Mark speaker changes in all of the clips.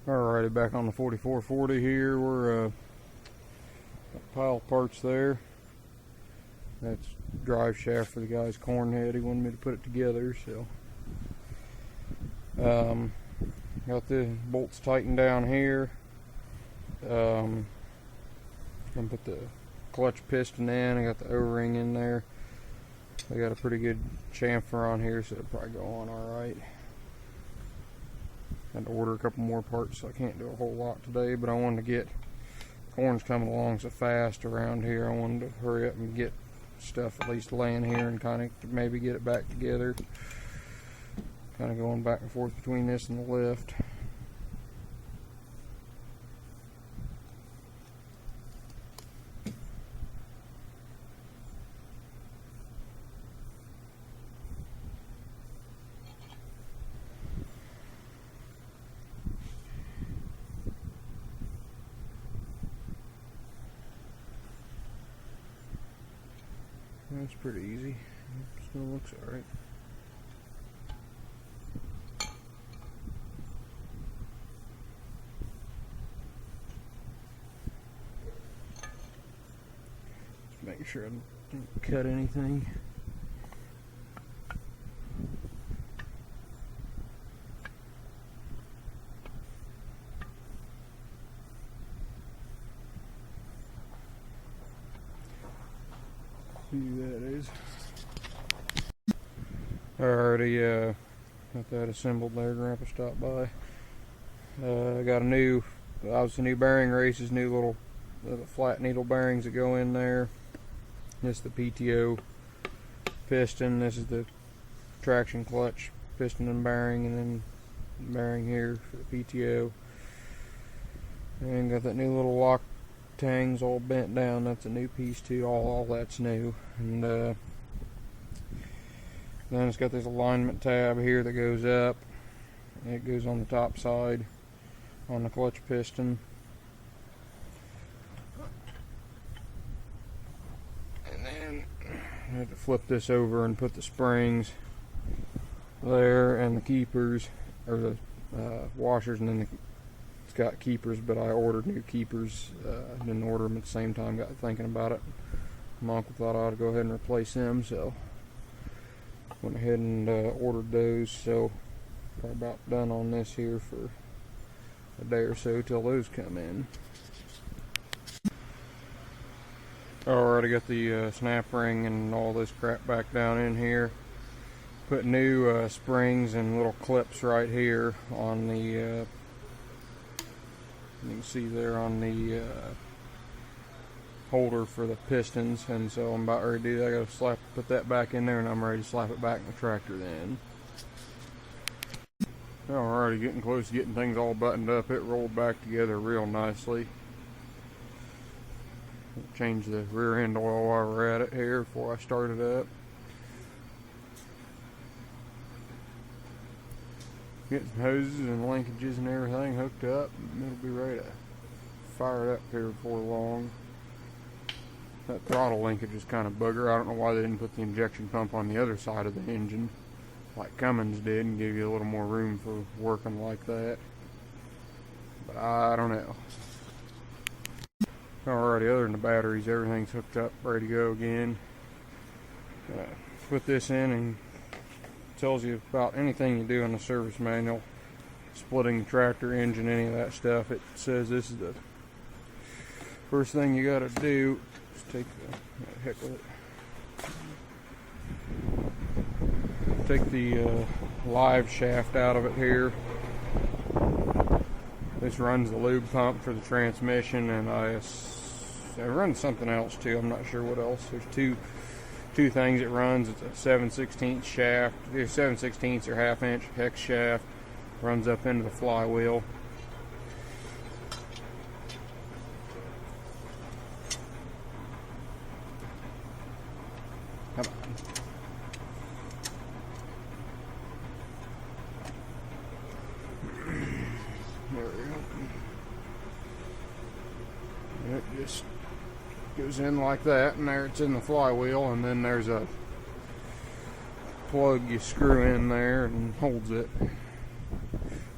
Speaker 1: Alrighty, back on the 4440 here. We're got a pile of parts there. That's drive shaft for the guy's corn head. He wanted me to put it together, so got the bolts tightened down here. Gonna put the clutch piston in. I got the O-ring in there. I got a pretty good chamfer on here, so it'll probably go on alright. Had to order a couple more parts, so I can't do a whole lot today, but I wanted to get, corn's coming along so fast around here, I wanted to hurry up and get stuff at least laying here and kind of maybe get it back together. Kind of going back and forth between this and the lift. That's pretty easy. Still looks alright. Just making sure I don't cut anything. See that is. Alrighty, got that assembled there. Grandpa stopped by. I got a new, obviously new bearing races, new little flat needle bearings that go in there. This is the PTO piston. This is the traction clutch piston and bearing, and then bearing here for the PTO. And got that new little lock tangs all bent down. That's a new piece too. All that's new. And then it's got this alignment tab here that goes up. It goes on the top side on the clutch piston. And then I had to flip this over and put the springs there and the keepers, or the washers, and then it's got keepers, but I ordered new keepers. Didn't order them at the same time. Got thinking about it. My uncle thought I ought to go ahead and replace them, so went ahead and ordered those. So probably about done on this here for a day or so till those come in. Alright, I got the snap ring and all this crap back down in here. Put new springs and little clips right here on the you can see there on the holder for the pistons, and so I'm about ready to do that. I gotta put that back in there, and I'm ready to slap it back in the tractor then. Alrighty, getting close to getting things all buttoned up. It rolled back together real nicely. Change the rear end oil while we're at it here before I start it up. Get some hoses and linkages and everything hooked up, and it'll be ready to fire it up here before long. That throttle linkage is kind of bugger. I don't know why they didn't put the injection pump on the other side of the engine like Cummins did and give you a little more room for working like that. But I don't know. Alrighty, other than the batteries, everything's hooked up, ready to go again. Put this in, and it tells you about anything you do in the service manual. Splitting the tractor, engine, any of that stuff. It says this is the first thing you gotta do. Just take the heck with it. Take the live shaft out of it here. This runs the lube pump for the transmission, and it runs something else too. I'm not sure what else. There's two things it runs. It's a 7/16 shaft. There's 7/16 or half-inch hex shaft. Runs up into the flywheel. Come on. There we go. And it just goes in like that, and there it's in the flywheel, and then there's a plug you screw in there and holds it.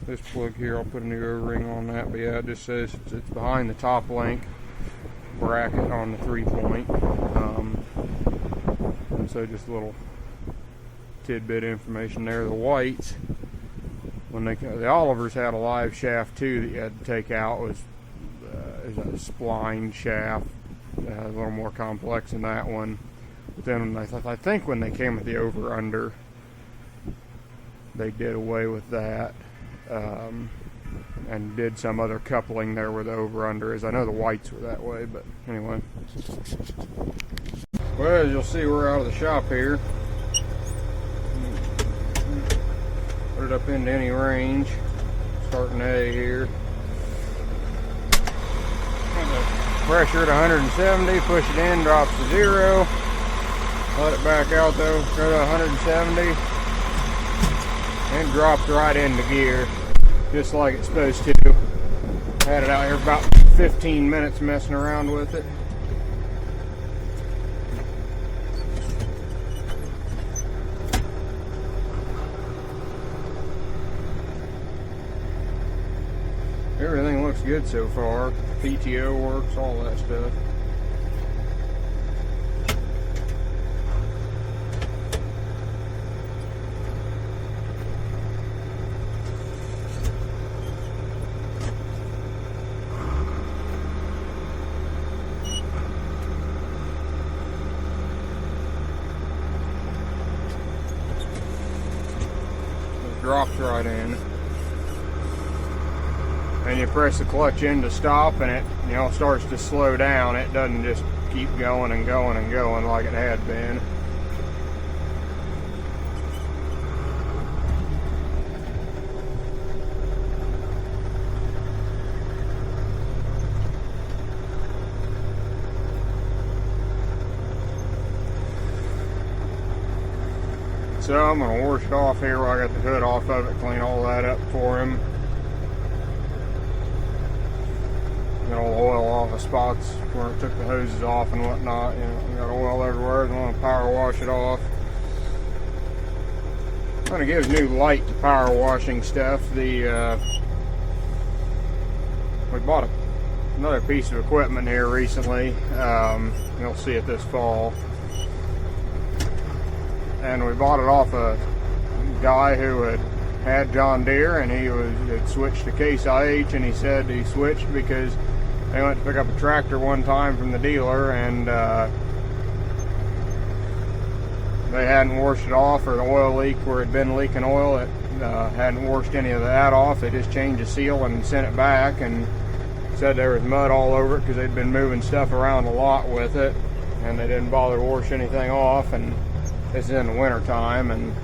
Speaker 1: this plug here, I'll put a new O-ring on that, but yeah, it just says it's behind the top link bracket on the 3-point. And so just a little tidbit information there. The whites, when the Olivers had a live shaft too that you had to take out, was a spline shaft, a little more complex than that one. But then I think when they came with the over-under, they did away with that and did some other coupling there where the over-under is. I know the whites were that way, but anyway. Well, as you'll see, we're out of the shop here. Put it up into any range. Starting A here. Pressure at 170, push it in, drops to 0. Let it back out though, go to 170. And dropped right into gear, just like it's supposed to. Had it out here about 15 minutes messing around with it. Everything looks good so far. PTO works, all that stuff. It drops right in. And you press the clutch in to stop, and it, starts to slow down. It doesn't just keep going and going and going like it had been. So I'm going to wash it off here while I got the hood off of it, clean all that up for him. Got all the oil off the spots where it took the hoses off and whatnot. You got oil everywhere. I want to power wash it off. Kind of gives new light to power washing stuff. We bought another piece of equipment here recently. You'll see it this fall. And we bought it off a guy who had John Deere, and he had switched to Case IH, and he said he switched because they went to pick up a tractor one time from the dealer, and they hadn't washed it off, or the oil leak where it had been leaking oil, it hadn't washed any of that off. They just changed the seal and sent it back, and said there was mud all over it because they'd been moving stuff around a lot with it, and they didn't bother to wash anything off. And this is in the winter time, and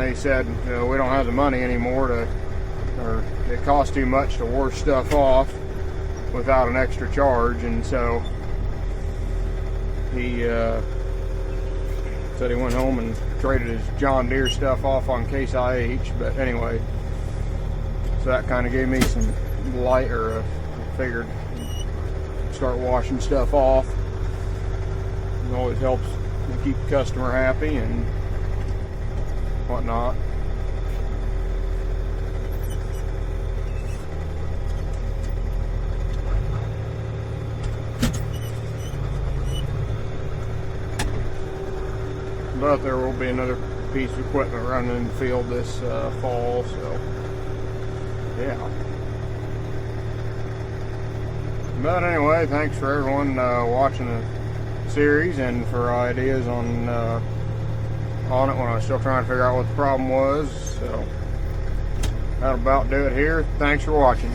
Speaker 1: they said, we don't have the money anymore or it costs too much to wash stuff off without an extra charge. And so he said he went home and traded his John Deere stuff off on Case IH. But anyway, so that kind of gave me some light, or I figured start washing stuff off. It always helps to keep the customer happy and whatnot. But there will be another piece of equipment running in the field this fall, so yeah. But anyway, thanks for everyone watching the series and for ideas on it when I was still trying to figure out what the problem was. So that'll about do it here. Thanks for watching.